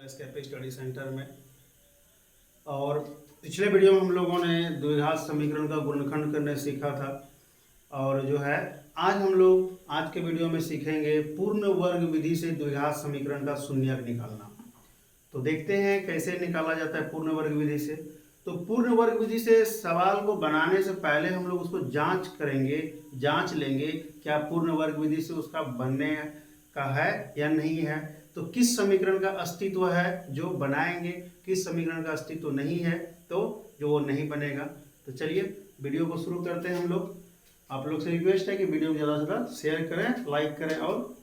SKP study centre में। और पिछले वीडियो में हम लोगों ने द्विघात समीकरण का गुणनखंड करने सीखा था, और जो है आज हम लोग आज के वीडियो में सीखेंगे पूर्ण वर्ग विधि से द्विघात समीकरण का शून्यक निकालना। तो देखते हैं कैसे निकाला जाता है पूर्ण वर्ग विधि से। तो पूर्ण वर्ग विधि से सवाल को बनाने से पहले हम लोग उसको जांच करेंगे, जांच लेंगे क्या पूर्ण वर्ग विधि से उसका बनने का है या नहीं है। तो किस समीकरण का अस्तित्व है जो बनाएंगे, किस समीकरण का अस्तित्व नहीं है तो जो वो नहीं बनेगा। तो चलिए वीडियो को शुरू करते हैं हम लोग। आप लोग से रिक्वेस्ट है कि वीडियो को ज़्यादा से ज़्यादा शेयर करें, लाइक करें और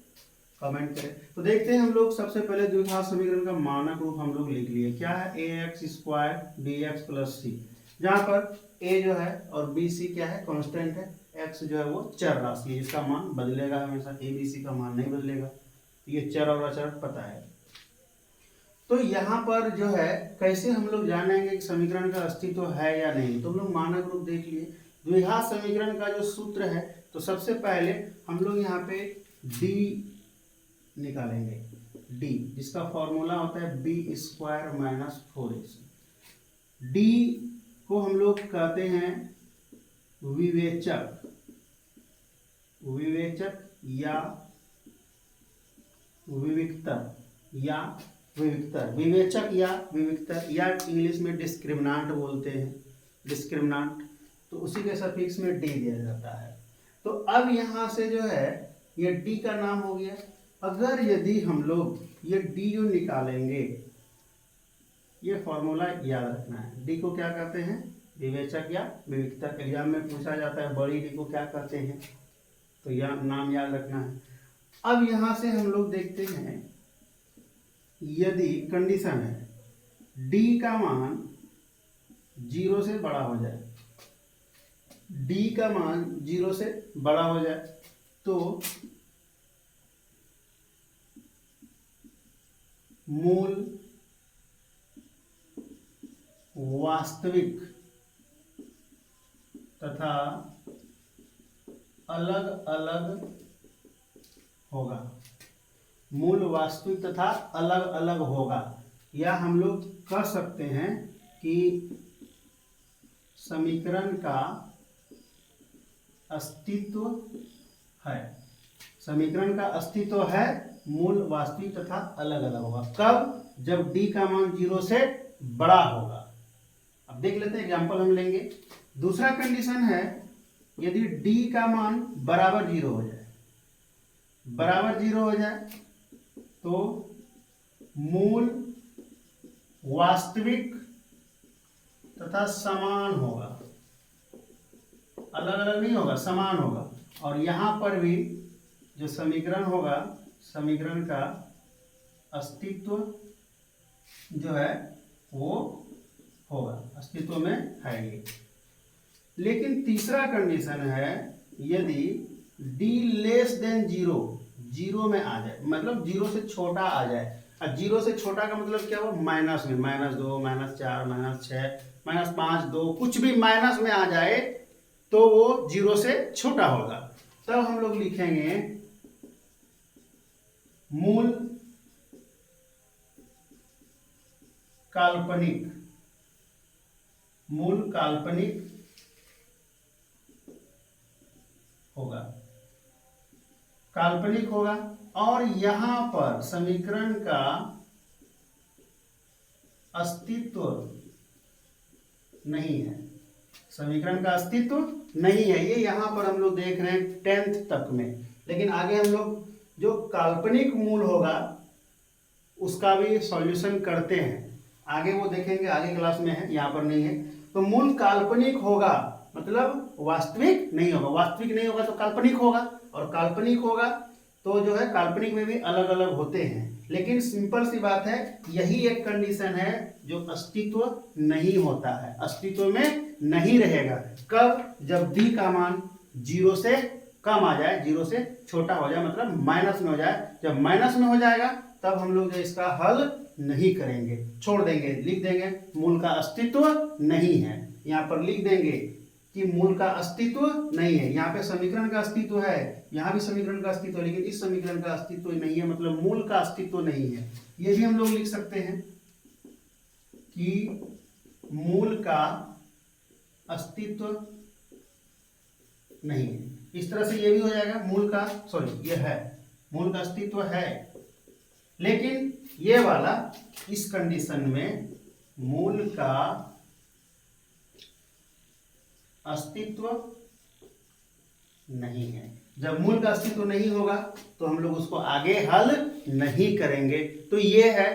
कमेंट करें। तो देखते हैं हम लोग सबसे पहले द्विघात समीकरण का मानक रूप हम लोग लिख लिए। क्या है? ax स्क्वायर bx प्लस सी, जहाँ पर a जो है और bc क्या है? कांस्टेंट है, x जो है वो चर राशि है जिसका मान बदलेगा हमेशा, a bc का मान नहीं बदलेगा। ये चर और अचर पता है। तो यहाँ पर जो है कैसे हम लोग जानेंगे कि समीकरण का अस्तित्व है या नहीं। तो हम लोग मानक रूप देख लिए। द्विघात समीकरण का जो सूत्र है, तो सबसे पहले हम लोग यहाँ पे d निकालेंगे, d जिसका फॉर्मूला होता है b square minus 4ac। d को हम लोग कहते हैं विवेचक, विवेचक या विविक्तर या विविक्तर, विवेचक या विविक्तर, या इंग्लिश में डिस्क्रिमिनांट बोलते हैं, डिस्क्रिमिनांट। तो उसी के सफिक्स में डी दिया जाता है। तो अब यहाँ से जो है ये डी का नाम हो गया। अगर यदि हम लोग ये डी जो निकालेंगे, ये फॉर्मूला याद रखना है। डी को क्या कहते हैं? विवेचक या विविक्तर। एग्जाम में पूछा जाता है बड़ी डी को क्या कहते हैं, तो यह नाम याद रखना है। अब यहाँ से हम लोग देखते हैं, यदि कंडीशन है d का मान 0 से बड़ा हो जाए, d का मान 0 से बड़ा हो जाए, तो मूल वास्तविक तथा अलग अलग होगा, मूल वास्तविक तथा अलग अलग होगा। या हम लोग कह सकते हैं कि समीकरण का अस्तित्व है, समीकरण का अस्तित्व है, मूल वास्तविक तथा अलग अलग होगा। कब? जब d का मान 0 से बड़ा होगा। अब देख लेते हैं, एग्जांपल हम लेंगे। दूसरा कंडीशन है यदि d का मान बराबर 0 हो जाए, बराबर 0 हो जाए तो मूल वास्तविक तथा समान होगा, अलग अलग नहीं होगा, समान होगा। और यहाँ पर भी जो समीकरण होगा, समीकरण का अस्तित्व जो है वो होगा, अस्तित्व में है ये। लेकिन तीसरा कंडीशन है यदि d लेस देन 0, 0 में आ जाए, मतलब 0 से छोटा आ जाए। अब 0 से छोटा का मतलब क्या हुआ? माइनस में, -2, -4, -6, -5, 2, कुछ भी माइनस में आ जाए तो वो 0 से छोटा होगा। तब हम लोग लिखेंगे मूल काल्पनिक, मूल काल्पनिक होगा, काल्पनिक होगा। और यहां पर समीकरण का अस्तित्व नहीं है, समीकरण का अस्तित्व नहीं है। ये यहां पर हम लोग देख रहे हैं 10th तक में। लेकिन आगे हम लोग जो काल्पनिक मूल होगा उसका भी सॉल्यूशन करते हैं, आगे वो देखेंगे, आगे क्लास में है, यहाँ पर नहीं है। तो मूल काल्पनिक होगा मतलब वास्तविक नहीं होगा, वास्तविक नहीं होगा तो काल्पनिक होगा, और काल्पनिक होगा तो जो है काल्पनिक में भी अलग अलग होते हैं। लेकिन सिंपल सी बात है, यही एक कंडीशन है जो अस्तित्व नहीं होता है, अस्तित्व में नहीं रहेगा। कब? जब d का मान 0 से कम आ जाए, 0 से छोटा हो जाए, मतलब माइनस में हो जाए। जब माइनस में हो जाएगा तब हम लोग इसका हल नहीं करेंगे, छोड़ देंगे, लिख देंगे मूल का अस्तित्व नहीं है। यहाँ पर लिख देंगे कि मूल का अस्तित्व नहीं है। यहाँ पे समीकरण का अस्तित्व है, यहाँ भी समीकरण का अस्तित्व है, लेकिन इस समीकरण का अस्तित्व नहीं है, मतलब मूल का अस्तित्व नहीं है। ये भी हम लोग लिख सकते हैं कि मूल का अस्तित्व नहीं है। इस तरह से ये भी हो जाएगा, मूल का सॉरी ये है, मूल का अस्तित्व है, लेकिन ये वाला इस कंडीशन में मूल का अस्तित्व नहीं है। जब मूल का अस्तित्व नहीं होगा तो हम लोग उसको आगे हल नहीं करेंगे। तो ये है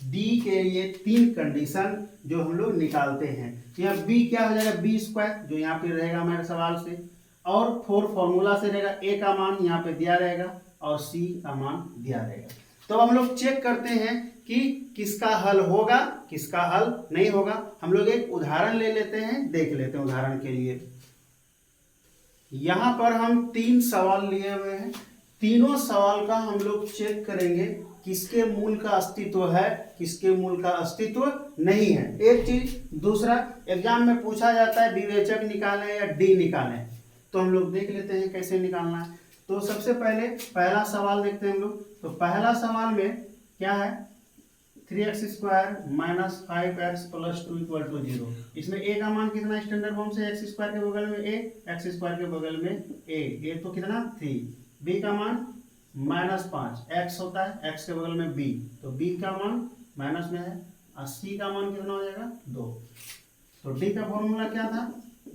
डी के लिए 3 कंडीशन जो हम लोग निकालते हैं। यहाँ बी क्या हो जाएगा, बी स्क्वायर जो यहाँ पे रहेगा हमारे सवाल से, और 4 फॉर्मूला से रहेगा, ए का मान यहाँ पे दिया रहेगा और सी का मान दिया रहेगा। तो हम लोग चेक करते हैं कि किसका हल होगा किसका हल नहीं होगा। हम लोग एक उदाहरण ले लेते हैं, देख लेते हैं उदाहरण के लिए। यहाँ पर हम 3 सवाल लिए हुए हैं, तीनों सवाल का हम लोग चेक करेंगे किसके मूल का अस्तित्व है किसके मूल का अस्तित्व नहीं है। एक चीज, दूसरा एग्जाम में पूछा जाता है विवेचक निकालें या डी निकालें, तो हम लोग देख लेते हैं कैसे निकालना है। तो सबसे पहले पहला सवाल देखते हैं हम लोग। तो पहला सवाल में क्या है, 3x square minus 5x plus 2 equal to 0। इसमें a का मान कितना, स्टैंडर्ड फॉर्म से x स्क्वायर के बगल में a, x स्क्वायर के बगल में a तो कितना 3, b का मान -5, x होता है x के बगल में b, तो b का मान माइनस में है और c का मान कितना हो जाएगा 2। तो d का फॉर्मूला क्या था,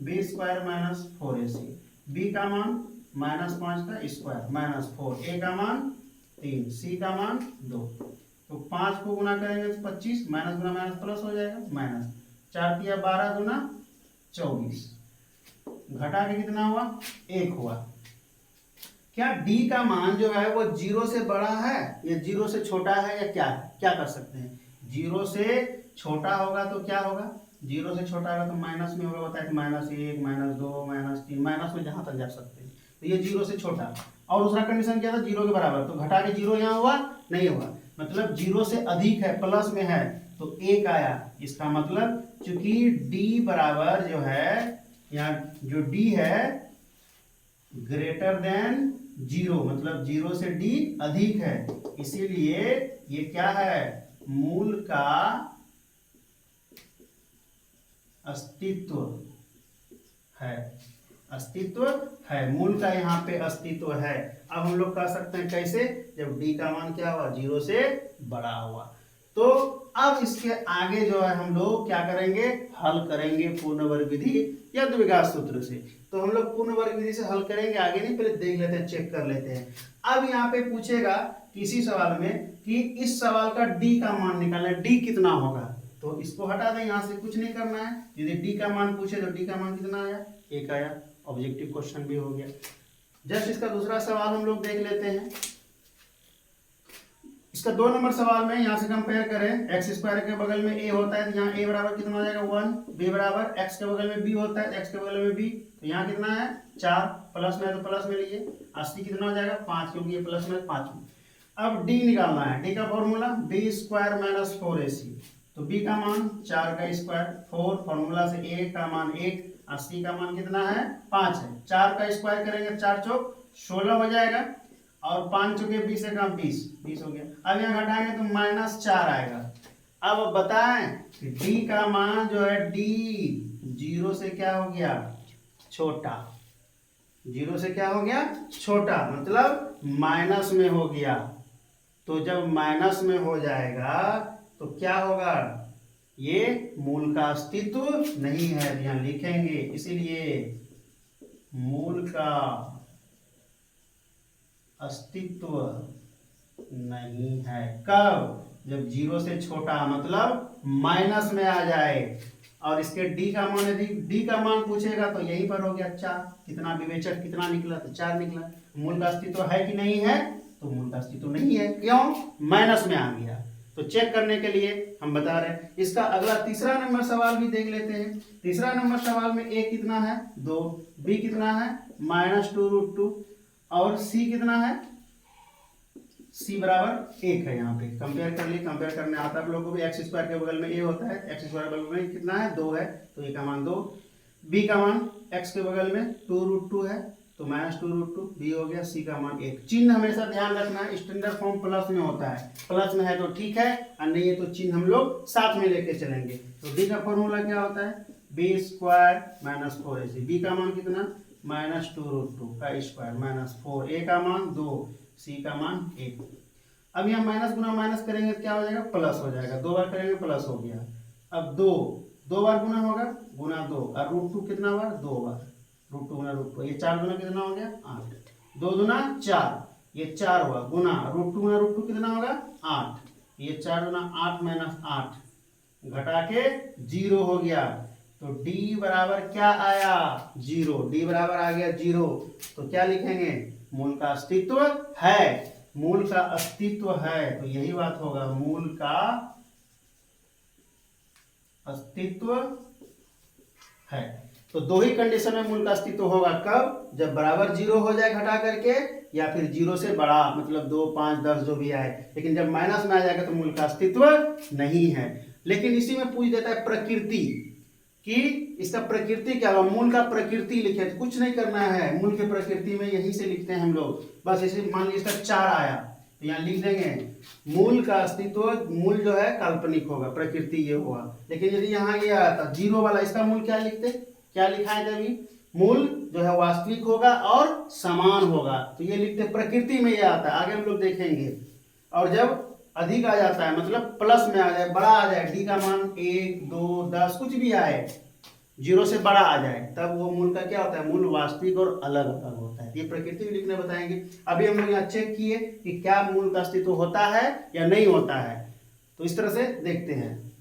b square minus 4ac, b का मान -5 का स्क्वायर माइनस 4, a का मान 3, c का मान 2। तो 5 को गुना करेंगे तो 25, माइनस गुना माइनस प्लस हो जाएगा, माइनस 4 तिया 12 गुना 24, घटा के कितना हुआ 1 हुआ। क्या d का मान जो है वो 0 से बड़ा है या 0 से छोटा है या क्या है, क्या कर सकते हैं। 0 से छोटा होगा तो क्या होगा, 0 से छोटा होगा तो माइनस में होगा, बताए -1 -2 -3 माइनस में जहां तक जा सकते हैं। तो ये 0 से छोटा, और दूसरा कंडीशन क्या था 0 के बराबर, तो घटा के 0 यहाँ हुआ नहीं हुआ, मतलब 0 से अधिक है प्लस में है तो 1 आया। इसका मतलब चूंकि d बराबर जो है, यहाँ जो d है ग्रेटर देन 0, मतलब 0 से d अधिक है, इसीलिए ये क्या है, मूल का अस्तित्व है, अस्तित्व है, मूल का यहाँ पे अस्तित्व है। अब हम लोग कह सकते हैं कैसे, जब d का मान क्या हुआ 0 से बड़ा हुआ। तो अब इसके आगे जो है हम लोग क्या करेंगे, हल करेंगे पूर्ण वर्ग विधि या द्विघात सूत्र से। तो हम लोग पूर्ण वर्ग विधि से हल करेंगे, आगे नहीं, पहले देख लेते हैं, चेक कर लेते हैं। अब यहाँ पे पूछेगा किसी सवाल में कि इस सवाल का d का मान निकालना है, d कितना होगा, तो इसको हटा दें, यहाँ से कुछ नहीं करना है। यदि d का मान पूछे तो d का मान कितना आया, 1 आया, ऑब्जेक्टिव क्वेश्चन भी हो गया। जस्ट इसका दूसरा सवाल हम लोग देख लेते हैं। इसका 2 नंबर सवाल में यहाँ से कंपेयर करें, एक्स स्क्वायर के बगल में a होता है तो यहाँ a बराबर कितना हो जाएगा 1, b बराबर x के बगल में b होता है, x के बगल में b, तो यहाँ कितना है 4, प्लस में है तो प्लस में लीजिए, 80 कितना हो जाएगा 5, क्योंकि ये प्लस में 5 में। अब d निकालना है, d का formula b square minus 4ac, तो b का मान 4 का स्क्वायर, 4 फॉर्मूला से a का मान 1, 80 का मान कितना है 5 है, 4 का स्क्वायर करेंगे 4 चौक 16 हो जाएगा, और 5 चौके 20 का 20 हो गया। अब यहाँ घटाएंगे तो -4 आएगा। अब बताएं कि d का मान जो है d 0 से क्या हो गया, छोटा, 0 से क्या हो गया छोटा, मतलब माइनस में हो गया। तो जब माइनस में हो जाएगा तो क्या होगा, ये मूल का अस्तित्व नहीं है, यहाँ लिखेंगे, इसीलिए मूल का अस्तित्व नहीं है। कब, जब 0 से छोटा मतलब माइनस में आ जाए। और इसके d का मान, यदि d का मान पूछेगा तो यहीं पर हो गया 4, कितना विवेचक कितना निकला, तो 4 निकला। मूल का अस्तित्व है कि नहीं है, तो मूल का अस्तित्व नहीं है, क्यों, माइनस में आ गया। तो चेक करने के लिए हम बता रहे हैं। इसका अगला तीसरा नंबर सवाल भी देख लेते हैं। तीसरा नंबर सवाल में a कितना है 2, b कितना है -2√2, और c कितना है, c बराबर 1 है। यहाँ पे कंपेयर कर लिए, कंपेयर करने आता है आप लोगों को भी, एक्स स्क्वायर के बगल में a होता है, एक्स स्क्वायर के बगल में कितना है 2 है, तो a का मान 2, b का मान x के बगल में 2√2 है, तो तो -2√2, बी हो गया, सी का मान 1। चिन्ह हमेशा ध्यान रखना है, स्टैंडर्ड फॉर्म प्लस में होता है, प्लस में है तो ठीक है और नहीं है तो चिन्ह हम लोग साथ में लेके चलेंगे। तो डी का फॉर्मूला क्या होता है, B square minus 4ac। B का मान कितना, -2√2 का स्क्वायर माइनस 4, ए का मान 2, सी का मान 1। अब यहाँ माइनस गुना माइनस करेंगे तो क्या हो जाएगा, प्लस हो जाएगा, 2 बार करेंगे प्लस हो गया। अब 2 बार गुना होगा, गुना 2 और √2 कितना बार, 2 बार, √2 गुना √2, ये 4 गुना कितना हो गया, 8, 2 गुना 4, ये 4 हुआ, गुना √2 गुना √2 कितना होगा, 8, ये 4 गुना 8 माइनस 8 घटा के 0 हो गया। तो d बराबर क्या आया, 0, d बराबर आ गया 0। तो क्या लिखेंगे, मूल का अस्तित्व है, मूल का अस्तित्व है, तो यही बात होगा, मूल का अस्तित्व है। तो दो ही कंडीशन में मूल का अस्तित्व होगा, कब, जब बराबर 0 हो जाए घटा करके, या फिर 0 से बड़ा, मतलब 2, 5, 10 जो भी आए। लेकिन जब माइनस में आ जाएगा तो मूल का अस्तित्व नहीं है। लेकिन इसी में पूछ देता है प्रकृति, कि इसका प्रकृति क्या होगा, मूल का प्रकृति लिखे, तो कुछ नहीं करना है, मूल के प्रकृति में यहीं से लिखते हैं हम लोग, बस इसे मान लीजिए इसका 4 आया तो यहाँ लिख देंगे मूल का अस्तित्व, मूल जो है काल्पनिक होगा, प्रकृति ये हुआ। लेकिन यदि यहाँ ये आता 0 वाला, इसका मूल क्या लिखते, क्या लिखा है, जब मूल जो है वास्तविक होगा और समान होगा, तो ये लिखते प्रकृति में ये आता है, आगे हम लोग देखेंगे। और जब अधिक आ जाता है, मतलब प्लस में आ जाए, बड़ा आ जाए, डी का मान 1, 2, 10 कुछ भी आए, 0 से बड़ा आ जाए, तब वो मूल का क्या होता है, मूल वास्तविक और अलग अलग होता है। ये प्रकृति में लिखने बताएंगे। अभी हम लोग यहाँ चेक किए कि क्या मूल का अस्तित्व होता है या नहीं होता है, तो इस तरह से देखते हैं।